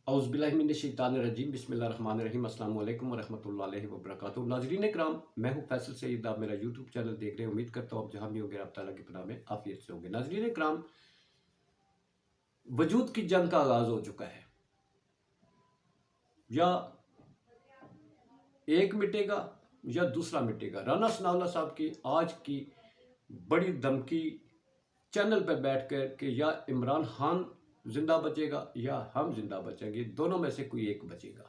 औज़ुबिल्लाहिमिनश्शैतानिर्रजीम बिस्मिल्लाहिर्रहमानिर्रहीम अस्सलाम वालेकुम वरहमतुल्लाहि वबरकातुहू। नाज़रीन इकराम, मैं हूँ फैसल सईद। आप मेरा यूट्यूब चैनल देख रहे हैं। उम्मीद करता हूँ आप जहाँ भी होंगे आप ताला की पनाह में आफियत से होंगे। नाज़रीन इकराम, वजूद की जंग का आगाज़ हो चुका है। या एक मिटेगा या दूसरा मिटेगा। राना सनाउल्लाह साहब की आज की बड़ी धमकी चैनल पर बैठ कर कि या इमरान खान जिंदा बचेगा या हम जिंदा बचेंगे, दोनों में से कोई एक बचेगा।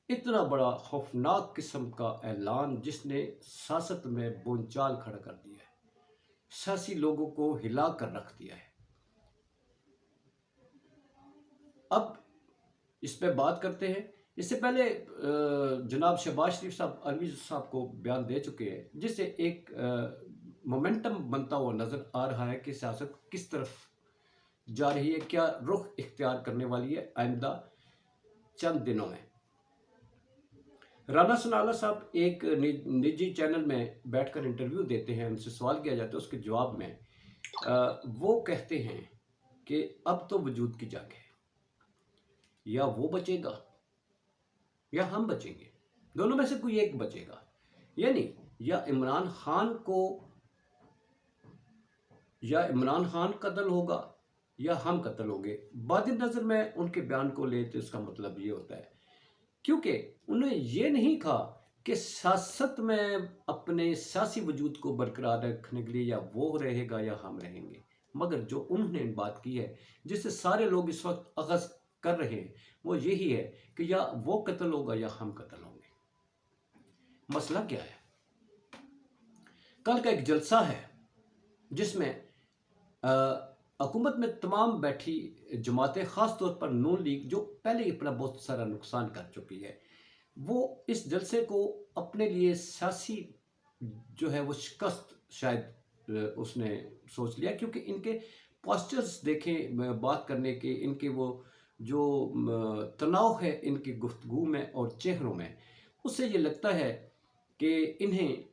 इतना बड़ा खौफनाक किस्म का ऐलान जिसने सियासत में बोलचाल खड़ा कर दिया है, सियासी लोगों को हिला कर रख दिया है। अब इस पे बात करते हैं। इससे पहले जनाब शहबाज शरीफ साहब अलवी साहब को बयान दे चुके हैं, जिससे एक मोमेंटम बनता हुआ नजर आ रहा है कि सियासत किस तरफ जा रही है, क्या रुख इख्तियार करने वाली है आइंदा चंद दिनों में। राना सनाउल्लाह साहब एक निजी चैनल में बैठकर इंटरव्यू देते हैं, उनसे सवाल किया जाता है। उसके जवाब में वो कहते हैं कि अब तो वजूद की जंग है, या वो बचेगा या हम बचेंगे, दोनों में से कोई एक बचेगा। यानी या इमरान खान कत्ल होगा या हम कत्ल होंगे। बाद नज़र में उनके बयान को ले तो इसका मतलब ये होता है, क्योंकि उन्होंने ये नहीं कहा कि सियासत में अपने सियासी वजूद को बरकरार रखने के लिए या वो रहेगा या हम रहेंगे, मगर जो उन्होंने बात की है जिससे सारे लोग इस वक्त अखज़ कर रहे हैं वो यही है कि या वो कत्ल होगा या हम कत्ल होंगे। मसला क्या है? कल का एक जलसा है जिसमें हुकूमत में तमाम बैठी जमातें, ख़ास तौर पर नून लीग जो पहले ही अपना बहुत सारा नुकसान कर चुकी है, वो इस जलसे को अपने लिए सियासी जो है वो शिकस्त शायद उसने सोच लिया, क्योंकि इनके पोस्चर्स देखें बात करने के, इनके वो जो तनाव है इनकी गुफ्तगू में और चेहरों में, उससे ये लगता है कि इन्हें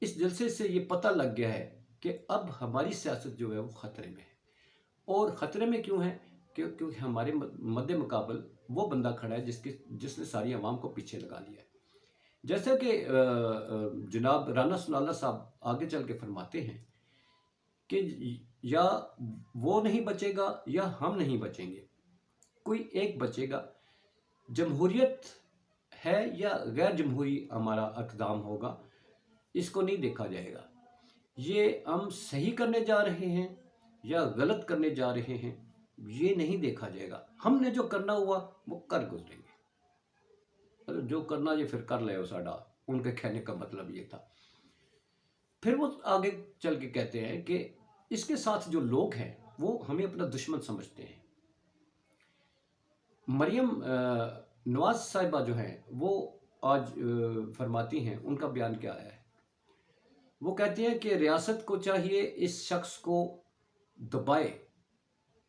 इस जलसे से ये पता लग गया है कि अब हमारी सियासत जो है वो ख़तरे में है। और ख़तरे में क्यों है? क्योंकि हमारे मद्दे मुकाबल वो बंदा खड़ा है जिसने सारी आवाम को पीछे लगा लिया है। जैसा कि जनाब राना सनाउल्लाह साहब आगे चल के फरमाते हैं कि या वो नहीं बचेगा या हम नहीं बचेंगे, कोई एक बचेगा। जमहूरियत है या गैर जमहूरी हमारा इक़दाम होगा, इसको नहीं देखा जाएगा। ये हम सही करने जा रहे हैं या गलत करने जा रहे हैं, ये नहीं देखा जाएगा। हमने जो करना हुआ वो कर गुजरेंगे, जो करना ये फिर कर ले साडा, उनके कहने का मतलब ये था। फिर वो आगे चल के कहते हैं कि इसके साथ जो लोग हैं वो हमें अपना दुश्मन समझते हैं। मरियम नवाज साहिबा जो हैं वो आज फरमाती हैं, उनका बयान क्या है? वो कहती हैं कि रियासत को चाहिए इस शख्स को दबाए,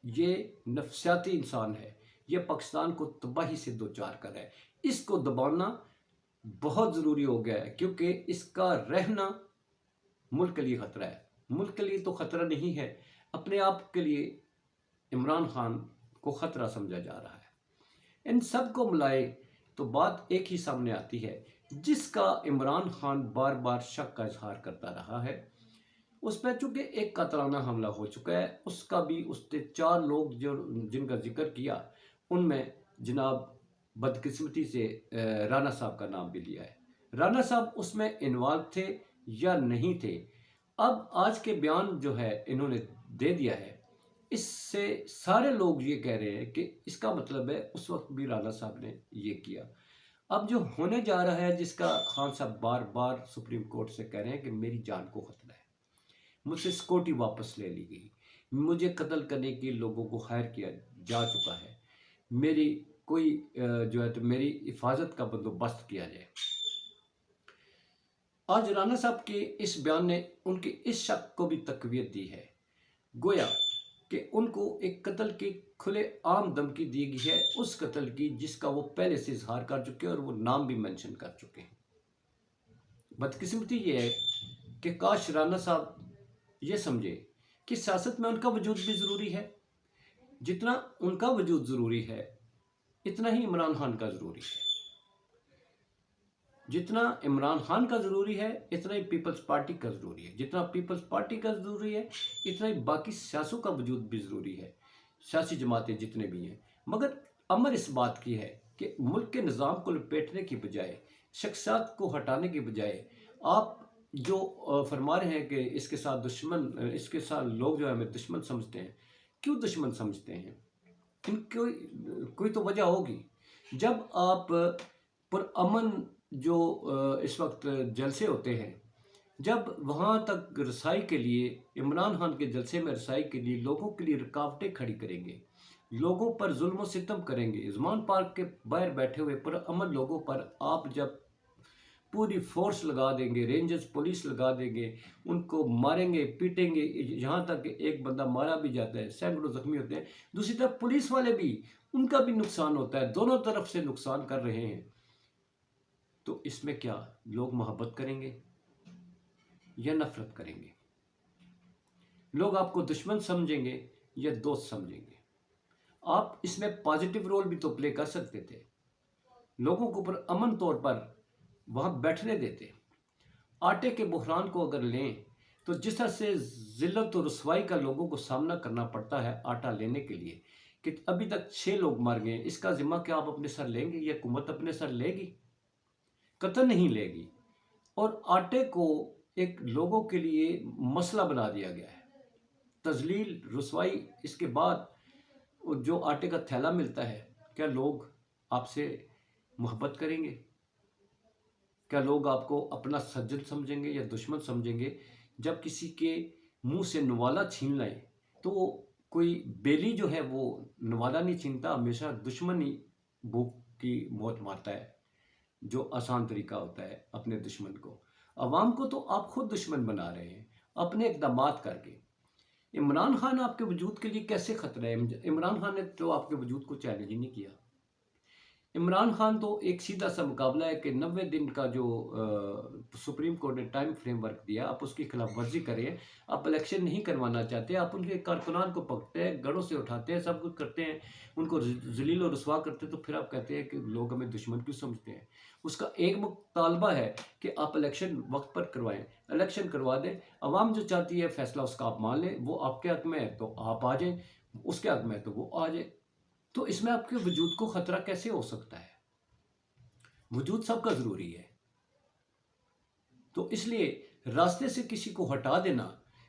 ये नफसियाती इंसान है, ये पाकिस्तान को तबाही से दो चार कर है, इसको दबाना बहुत ज़रूरी हो गया है, क्योंकि इसका रहना मुल्क के लिए ख़तरा है। मुल्क के लिए तो ख़तरा नहीं है, अपने आप के लिए इमरान खान को ख़तरा समझा जा रहा है। इन सब को मिलाए तो बात एक ही सामने आती है, जिसका इमरान खान बार बार शक का इजहार करता रहा है। उस पर चूँकि एक कातलाना हमला हो चुका है, उसका भी उसके 4 लोग जो जिनका जिक्र किया उनमें जनाब बदकिस्मती से राना साहब का नाम भी लिया है। राना साहब उसमें इन्वॉल्व थे या नहीं थे, अब आज के बयान जो है इन्होंने दे दिया है, इससे सारे लोग ये कह रहे हैं कि इसका मतलब है उस वक्त भी राना साहब ने ये किया। अब जो होने जा रहा है, जिसका खान साहब बार बार सुप्रीम कोर्ट से कह रहे हैं कि मेरी जान को खतरा है, मुझसे सिक्योरिटी वापस ले ली गई, मुझे कत्ल करने के लोगों को हायर किया जा चुका है, मेरी कोई जो है तो मेरी हिफाजत का बंदोबस्त किया जाए। आज राना साहब के इस बयान ने उनके इस शक को भी तकवीत दी है, गोया कि उनको एक कत्ल की खुले आम धमकी दी गई है, उस कत्ल की जिसका वो पहले से इजहार कर चुके हैं और वो नाम भी मेंशन कर चुके हैं। बदकिस्मती ये है कि काश राना साहब ये समझे कि सियासत में उनका वजूद भी ज़रूरी है, जितना उनका वजूद ज़रूरी है اتنا ہی عمران خان کا ضروری ہے. جتنا عمران خان کا ضروری ہے اتنا ہی پیپلز پارٹی کا ضروری ہے. جتنا پیپلز پارٹی کا ضروری ہے اتنا ہی باقی سیاسوں کا وجود بھی ضروری ہے، سیاسی جماعتیں جتنے بھی ہیں. مگر امر اس بات کی ہے کہ ملک کے نظام کو لپیٹنے کی بجائے، شخصیات کو ہٹانے کی بجائے، آپ جو فرما رہے ہیں کہ اس کے ساتھ لوگ جو ہے ہمیں دشمن سمجھتے ہیں. کیوں دشمن سمجھتے ہیں؟ ان کوئی تو وجہ ہوگی. جب آپ پرامن جو اس وقت جلسے ہوتے ہیں، جب وہاں تک رسائی کے لیے، عمران خان کے جلسے میں رسائی کے لیے لوگوں کے لیے رکاوٹیں کھڑی کریں گے، لوگوں پر ظلم و ستم کریں گے، عثمان پارک کے باہر بیٹھے ہوئے پرامن لوگوں پر آپ جب پوری فورس لگا دیں گے، رینجرز پولیس لگا دیں گے، ان کو ماریں گے، پیٹیں گے، یہاں تک کہ ایک بندہ مارا بھی جاتا ہے، سینکڑوں زخمی ہوتے ہیں. دوسری طرف پولیس والے بھی، ان کا بھی نقصان ہوتا ہے، دونوں طرف سے نقصان کر رہے ہیں. تو اس میں کیا لوگ محبت کریں گے یا نفرت کریں گے؟ لوگ آپ کو دشمن سمجھیں گے یا دوست سمجھیں گے؟ آپ اس میں پازیٹیو رول بھی تو پلے کر سکتے تھے، لوگوں کو پر امن طور پر وہاں بیٹھنے دیتے. آٹے کے بحران کو اگر لیں تو جس طرح سے ذلت و رسوائی کا لوگوں کو سامنا کرنا پڑتا ہے آٹا لینے کے لیے، کہ ابھی تک 6 لوگ مر گئے، اس کا ذمہ کیا آپ اپنے سر لیں گے یا حکومت اپنے سر لے گی؟ قطعاً نہیں لے گی. اور آٹے کو ایک لوگوں کے لیے مسئلہ بنا دیا گیا ہے، تذلیل، رسوائی. اس کے بعد جو آٹے کا تھیلا ملتا ہے، کیا لوگ آپ سے محبت کریں گے؟ کیا لوگ آپ کو اپنا سجن سمجھیں گے یا دشمن سمجھیں گے؟ جب کسی کے منہ سے نوالا چھین لائے تو کوئی بیلی جو ہے وہ نوالا نہیں چھینتا، ہمیشہ دشمن ہی بھوک کی موت مارتا ہے، جو آسان طریقہ ہوتا ہے اپنے دشمن کو. عوام کو تو آپ خود دشمن بنا رہے ہیں اپنے اقدامات کر کے. عمران خان آپ کے وجود کے لیے کیسے خطرہ ہے؟ عمران خان نے تو آپ کے وجود کو چیلنج ہی نہیں کیا. عمران خان تو ایک سیدھا سا مقابلہ ہے کہ 90 دن کا جو سپریم کورٹ نے ٹائم فریم ورک دیا، آپ اس کی خلاف ورزی کریں. آپ الیکشن نہیں کروانا چاہتے، آپ ان کے کارکنان کو پکڑتے ہیں، گڑھوں سے اٹھاتے ہیں، سب کچھ کرتے ہیں، ان کو ذلیل و رسوا کرتے ہیں، تو پھر آپ کہتے ہیں کہ لوگ ہمیں دشمن کیوں سمجھتے ہیں؟ اس کا ایک مطالبہ ہے کہ آپ الیکشن وقت پر کروائیں، الیکشن کروا دیں. عوام جو چاہتی ہے فیصلہ اس کا آپ مان لیں، وہ آپ کے حق میں ہے تو آپ آ جائیں، اس کے حق میں ہے تو وہ آ جائے. تو اس میں آپ کے وجود کو خطرہ کیسے ہو سکتا ہے؟ وجود سب کا ضروری ہے. تو اس لیے راستے سے کسی کو ہٹا دینا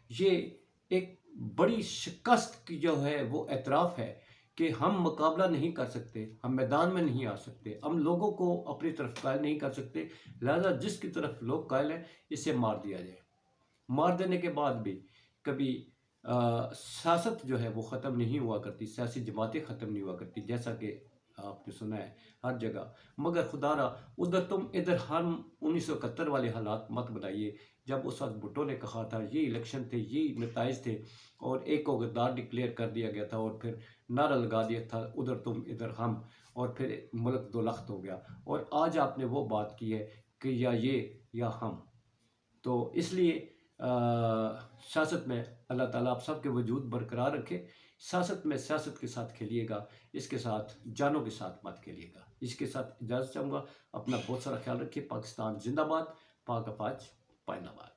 یہ ایک بڑی شکست کی جو ہے وہ اعتراف ہے کہ ہم مقابلہ نہیں کر سکتے، ہم میدان میں نہیں آ سکتے، ہم لوگوں کو اپنی طرف قائل نہیں کر سکتے. لہذا جس کی طرف لوگ قائل ہیں اسے مار دیا جائے. مار دینے کے بعد بھی کبھی سیاست جو ہے وہ ختم نہیں ہوا کرتی، سیاسی جماعتیں ختم نہیں ہوا کرتی، جیسا کہ آپ نے سنا ہے ہر جگہ. مگر خدا را ادھر تم ادھر ہم 1971 والے حالات مت بنائیے، جب اس وقت بھٹو نے کہا تھا یہ الیکشن تھے، یہ نتائج تھے، اور ایک کو غدار ڈکلیئر کر دیا گیا تھا، اور پھر نعرہ لگا دیا تھا ادھر تم ادھر ہم، اور پھر ملک دو لخت ہو گیا. اور آج آپ نے وہ بات کی ہے کہ یا یہ یا ہم. تو اس لیے سیاست میں اللہ تعالیٰ آپ سب کے وجود برقرار رکھے. سیاست میں سیاست کے ساتھ کھیلیے گا، اس کے ساتھ جانوں کے ساتھ مت کھیلیے گا. اس کے ساتھ اجازت چاہوں گا. اپنا بہت سارا خیال رکھیے. پاکستان زندہ باد، پاک افواج پائندہ باد.